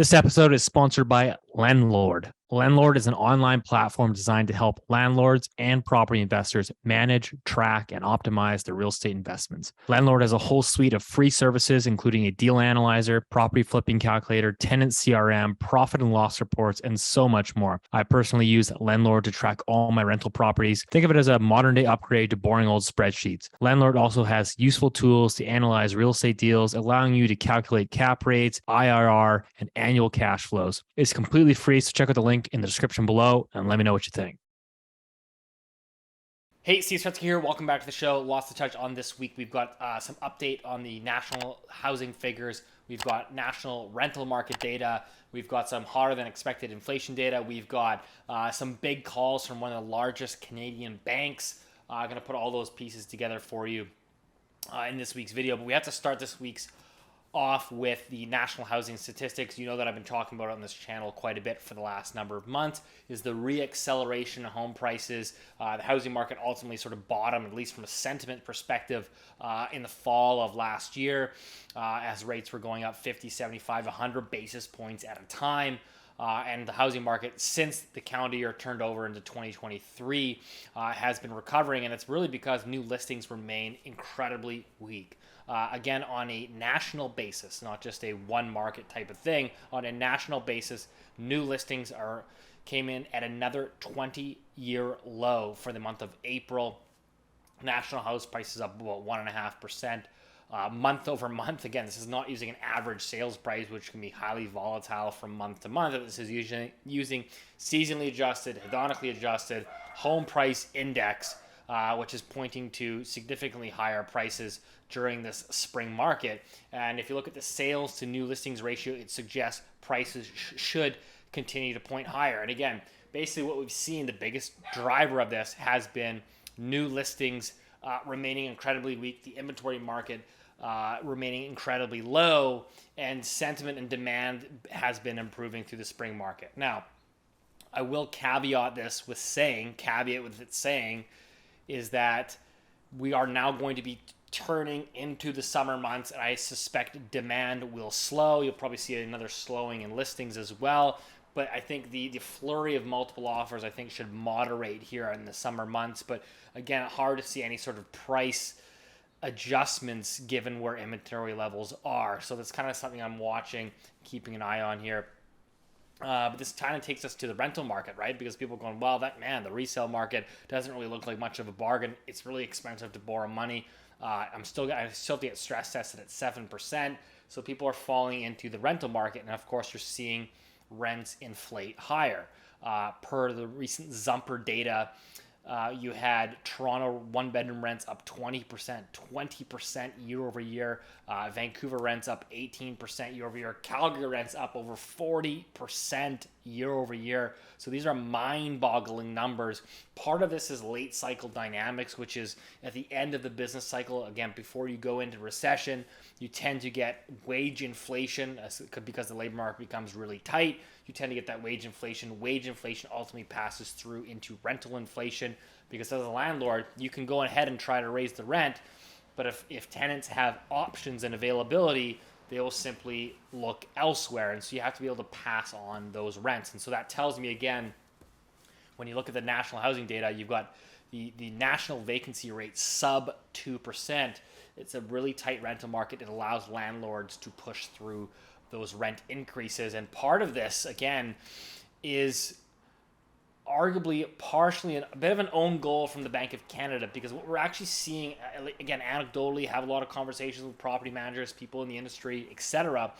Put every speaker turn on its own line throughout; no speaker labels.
This episode is sponsored by Lendlord. Lendlord is an online platform designed to help landlords and property investors manage, track, and optimize their real estate investments. Lendlord has a whole suite of free services, including a deal analyzer, property flipping calculator, tenant CRM, profit and loss reports, and so much more. I personally use Lendlord to track all my rental properties. Think of it as a modern day upgrade to boring old spreadsheets. Lendlord also has useful tools to analyze real estate deals, allowing you to calculate cap rates, IRR, and annual cash flows. It's completely free, so check out the link in the description below and let me know what you think. Hey, Steve Saretsky here. Welcome back to the show. Lots to touch on this week. We've got some update on the national housing figures. We've got national rental market data. We've got some hotter than expected inflation data. We've got some big calls from one of the largest Canadian banks. I'm going to put all those pieces together for you in this week's video. But we have to start this week's off with the national housing statistics. You know that I've been talking about it on this channel quite a bit for the last number of months, is the re-acceleration of home prices. The housing market ultimately sort of bottomed, at least from a sentiment perspective, in the fall of last year, as rates were going up 50, 75, 100 basis points at a time. And the housing market, since the calendar year turned over into 2023, has been recovering, and it's really because new listings remain incredibly weak. Again, on a national basis, not just a one market type of thing. On a national basis, new listings came in at another 20-year low for the month of April. National house prices up about 1.5%. Month over month. Again, this is not using an average sales price, which can be highly volatile from month to month. This is using seasonally adjusted, hedonically adjusted home price index, which is pointing to significantly higher prices during this spring market. And if you look at the sales to new listings ratio, it suggests prices should continue to point higher. And again, basically what we've seen, the biggest driver of this has been new listings remaining incredibly weak, the inventory market remaining incredibly low, and sentiment and demand has been improving through the spring market. Now, I will caveat it saying, is that we are now going to be turning into the summer months, and I suspect demand will slow. You'll probably see another slowing in listings as well. But I think the flurry of multiple offers, I think, should moderate here in the summer months. But again, hard to see any sort of price adjustments given where inventory levels are. So that's kind of something I'm watching, keeping an eye on here. But this kind of takes us to the rental market, right? Because people are going, well, the resale market doesn't really look like much of a bargain. It's really expensive to borrow money. I still get stress tested at 7%. So people are falling into the rental market. And of course, you're seeing rents inflate higher. Per the recent Zumper data, you had Toronto one-bedroom rents up 20% year over year. Vancouver rents up 18% year over year. Calgary rents up over 40% year over year. So these are mind-boggling numbers. Part of this is late cycle dynamics, which is at the end of the business cycle. Again, before you go into recession, you tend to get wage inflation because the labor market becomes really tight. You tend to get that wage inflation. Wage inflation ultimately passes through into rental inflation, because as a landlord, you can go ahead and try to raise the rent, but if tenants have options and availability, they will simply look elsewhere. And so you have to be able to pass on those rents. And so that tells me, again, when you look at the national housing data, you've got the national vacancy rate sub 2%. It's a really tight rental market. It allows landlords to push through those rent increases. And part of this, again, is arguably partially a bit of an own goal from the Bank of Canada, because what we're actually seeing, again, anecdotally, have a lot of conversations with property managers, people in the industry, etc.,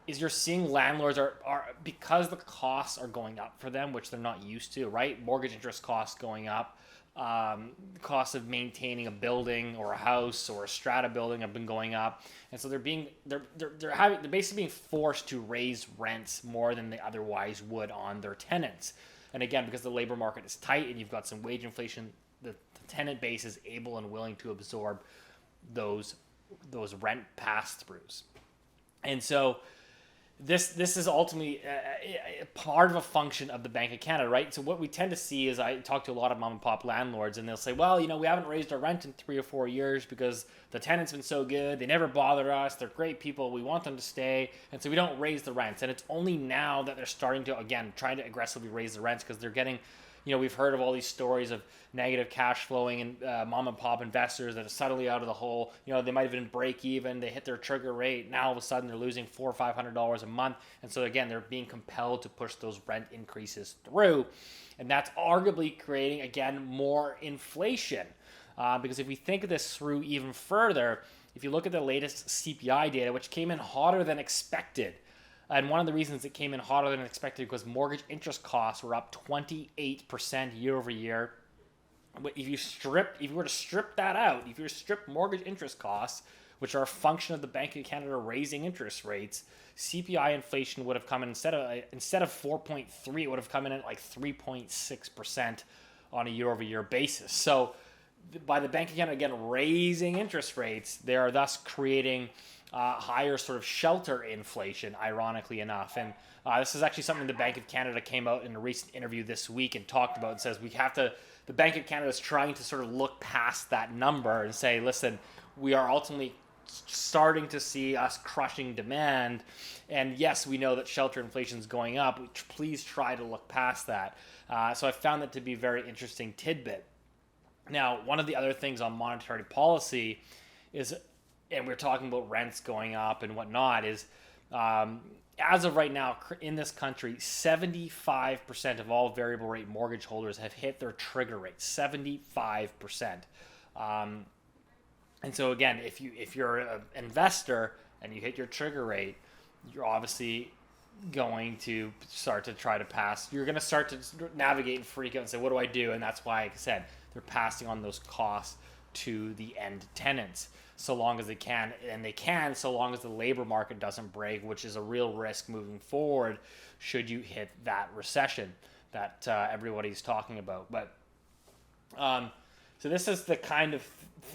is you're seeing landlords are because the costs are going up for them, which they're not used to, right? Mortgage interest costs going up, the cost of maintaining a building or a house or a strata building have been going up, and so they're basically being forced to raise rents more than they otherwise would on their tenants. And again, because the labor market is tight and you've got some wage inflation, the tenant base is able and willing to absorb those rent pass-throughs. And so this is ultimately part of a function of the Bank of Canada, right? So what we tend to see is I talk to a lot of mom and pop landlords, and they'll say, well, we haven't raised our rent in 3 or 4 years because the tenant's been so good. They never bother us. They're great people. We want them to stay. And so we don't raise the rents. And it's only now that they're starting to, again, trying to aggressively raise the rents because they're getting, we've heard of all these stories of negative cash flowing and mom and pop investors that are suddenly out of the hole. They might have been break even. They hit their trigger rate. Now all of a sudden they're losing $400 or $500 a month. And so again, they're being compelled to push those rent increases through. And that's arguably creating, again, more inflation. Because if we think of this through even further, if you look at the latest CPI data, which came in hotter than expected, and one of the reasons it came in hotter than expected was mortgage interest costs were up 28% year over year. But if you were to strip that out, if you were to strip mortgage interest costs, which are a function of the Bank of Canada raising interest rates, CPI inflation would have come in instead of 4.3, it would have come in at like 3.6% on a year-over-year basis. So by the Bank of Canada again raising interest rates, they are thus creating higher sort of shelter inflation, ironically enough. And this is actually something the Bank of Canada came out in a recent interview this week and talked about and says the Bank of Canada is trying to sort of look past that number and say, listen, we are ultimately starting to see us crushing demand. And yes, we know that shelter inflation is going up. Please try to look past that. So I found that to be a very interesting tidbit. Now, one of the other things on monetary policy is, and we're talking about rents going up and whatnot, is as of right now in this country, 75% of all variable rate mortgage holders have hit their trigger rate. 75%. And so again, if you're an investor and you hit your trigger rate, you're obviously going to start to try to pass. You're going to start to navigate and freak out and say, what do I do? And that's why, like I said, they're passing on those costs to the end tenants so long as they can. And they can so long as the labor market doesn't break, which is a real risk moving forward should you hit that recession that everybody's talking about. But so this is the kind of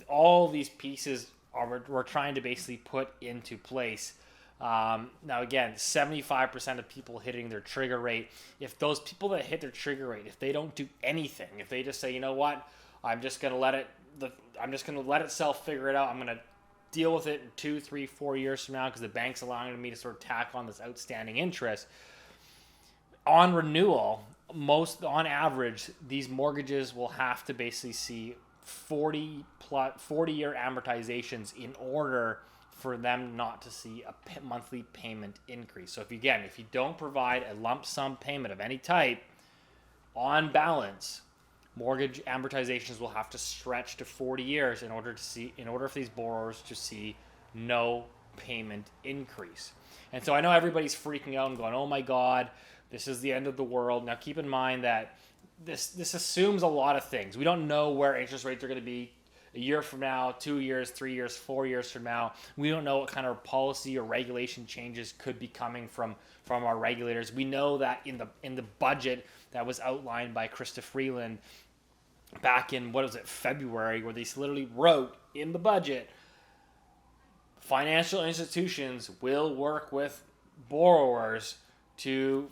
all these pieces we're trying to basically put into place. Now, again, 75% of people hitting their trigger rate, if those people that hit their trigger rate, if they don't do anything, if they just say, you know what, I'm just going to let itself figure it out. I'm going to deal with it in 2, 3, 4 years from now because the bank's allowing me to sort of tack on this outstanding interest. On renewal, on average, these mortgages will have to basically see 40-year amortizations in order for them not to see a monthly payment increase. So if you don't provide a lump sum payment of any type, on balance, mortgage amortizations will have to stretch to 40 years in order for these borrowers to see no payment increase. And so I know everybody's freaking out and going, oh my God, this is the end of the world. Now keep in mind that this assumes a lot of things. We don't know where interest rates are going to be a year from now, 2 years, 3 years, 4 years from now. We don't know what kind of policy or regulation changes could be coming from our regulators. We know that in the budget that was outlined by Krista Freeland back in, February, where they literally wrote in the budget, financial institutions will work with borrowers to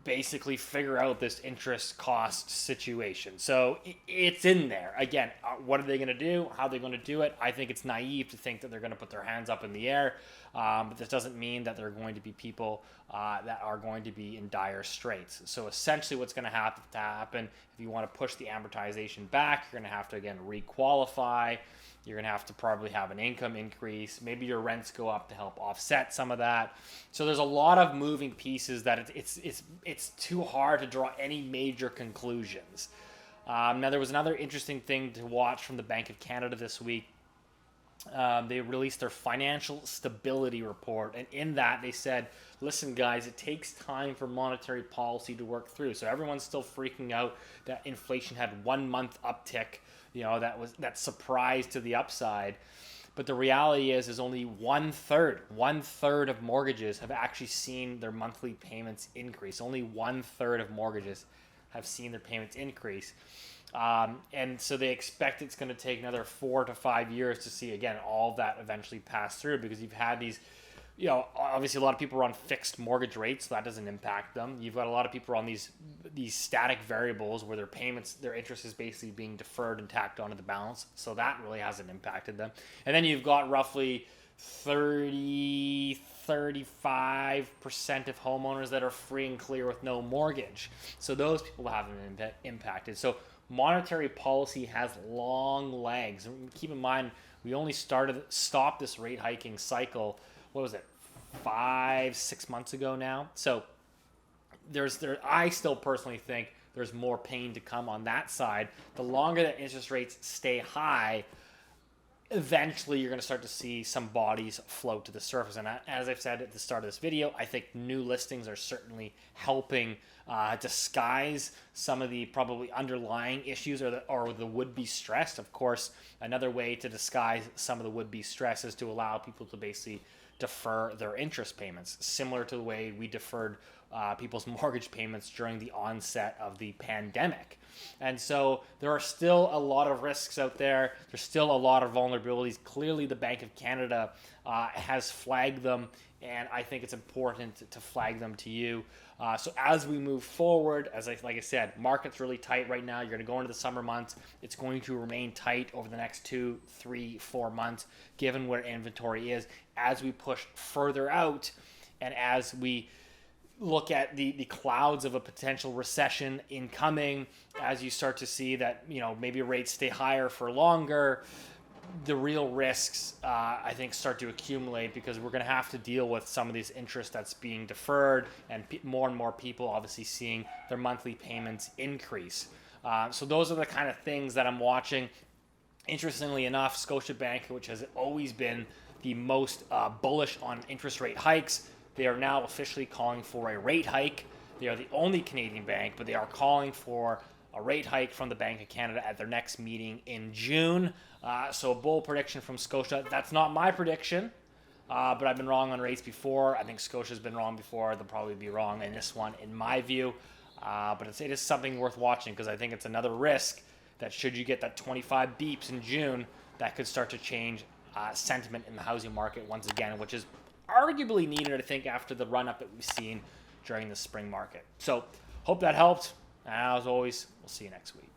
basically figure out this interest cost situation. So it's in there. Again, what are they going to do? How are they going to do it? I think it's naive to think that they're going to put their hands up in the air. But this doesn't mean that there are going to be people that are going to be in dire straits. So essentially what's going to happen if you want to push the amortization back, you're going to have to, again, requalify. You're going to have to probably have an income increase. Maybe your rents go up to help offset some of that. So there's a lot of moving pieces that it's too hard to draw any major conclusions. Now, there was another interesting thing to watch from the Bank of Canada this week. They released their financial stability report. And in that, they said, listen, guys, it takes time for monetary policy to work through. So everyone's still freaking out that inflation had 1 month uptick. That surprise to the upside. But the reality is only one third of mortgages have actually seen their monthly payments increase. Only 1/3 of mortgages have seen their payments increase. And so they expect it's going to take another 4 to 5 years to see, again, all of that eventually pass through, because you've had these obviously a lot of people are on fixed mortgage rates, so that doesn't impact them. You've got a lot of people on these static variables where their interest is basically being deferred and tacked onto the balance, so that really hasn't impacted them. And then you've got roughly 35% of homeowners that are free and clear with no mortgage. So those people haven't been impacted. So monetary policy has long legs. And keep in mind, we only stopped this rate hiking cycle, what was it, 5-6 months ago now? So I still personally think there's more pain to come on that side. The longer that interest rates stay high, eventually you're going to start to see some bodies float to the surface. And as I've said at the start of this video, I think new listings are certainly helping disguise some of the probably underlying issues or the would-be stress. Of course, another way to disguise some of the would-be stress is to allow people to basically defer their interest payments, similar to the way we deferred people's mortgage payments during the onset of the pandemic. And so there are still a lot of risks out there. There's still a lot of vulnerabilities. Clearly, the Bank of Canada has flagged them, and I think it's important to flag them to you. So as we move forward, like I said, market's really tight right now. You're going to go into the summer months. It's going to remain tight over the next 2, 3, 4 months, given where inventory is. As we push further out, and as we look at the clouds of a potential recession incoming, as you start to see that maybe rates stay higher for longer, the real risks I think start to accumulate, because we're going to have to deal with some of these interest that's being deferred, and more and more people obviously seeing their monthly payments increase. So those are the kind of things that I'm watching. Interestingly enough, Scotiabank, which has always been the most bullish on interest rate hikes, they are now officially calling for a rate hike. They are the only Canadian bank, but they are calling for a rate hike from the Bank of Canada at their next meeting in June. So a bold prediction from Scotia. That's not my prediction, but I've been wrong on rates before. I think Scotia's been wrong before. They'll probably be wrong in this one, in my view. But it is something worth watching, because I think it's another risk that should you get that 25 beeps in June, that could start to change sentiment in the housing market once again, which is arguably needed, I think, after the run-up that we've seen during the spring market. So hope that helped. And as always, we'll see you next week.